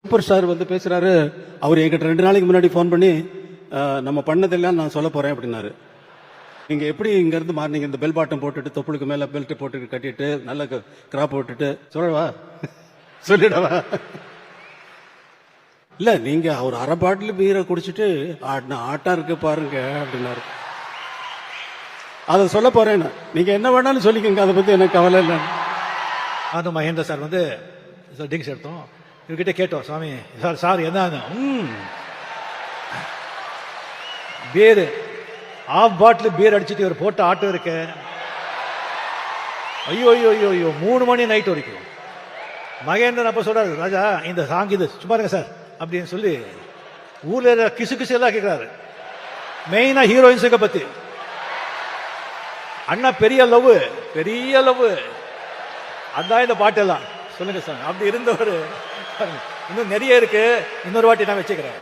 Super star வந்து பேசுறாரு. அவர் என்கிட்ட 2 நாளைக்கு முன்னாடி ஃபோன் பண்ணி நம்ம பண்ணதெல்லாம் நான் சொல்ல போறேன் அப்படின்னாரு. நீங்க எப்படி இங்க இருந்து மாறினீங்க? இந்த பெல் பாட்டம் போட்டுட்டு தொப்புளுக்கு மேல பெல்ட் போட்டு கட்டிட்டு நல்ல கிராப் போட்டுட்டு சொல்லவா சொல்லிடவா? இல்ல நீங்க அவர் அரை பாட்டில் பீரை குடிச்சிட்டு ஆட்டம் இருக்கு பாருங்க அப்படின்னாரு. அதை சொல்ல போறேன். நீங்க என்ன வேணாலும் சொல்லிக்கங்க, அதை பத்தி எனக்கு கவலை இல்லை. அது மகேந்திர சார் வந்து ட்ரிங்க்ஸ் எடுத்தோம். இவர்கிட்ட கேட்டோம், சுவாமி சார் என்ன பீர் ஆஃப் பாட்டில் பீர் அடிச்சுட்டு இவர் போட்ட ஆட்டோ இருக்க. ஐயோ ஐயோ ஐயோ ஐயோ 3 மணி நைட் வரைக்கும். மகேந்திரன் அப்ப சொல்றாரு, ராஜா இந்த சாங் இது சும்மா இருங்க சார் அப்படின்னு சொல்லி ஊர்ல கிசு கிசு எல்லாம் கேட்கிறாரு. மெயினா ஹீரோயின்ஸுக்கு பத்தி. அண்ணா பெரிய லவ் அதான் இந்த பாட்டு எல்லாம் சொல்லுங்க சார். அப்படி இருந்தவர் இன்னும் நிறைய இருக்கு. இன்னொரு வாட்டி நான் வச்சுக்கிறேன்.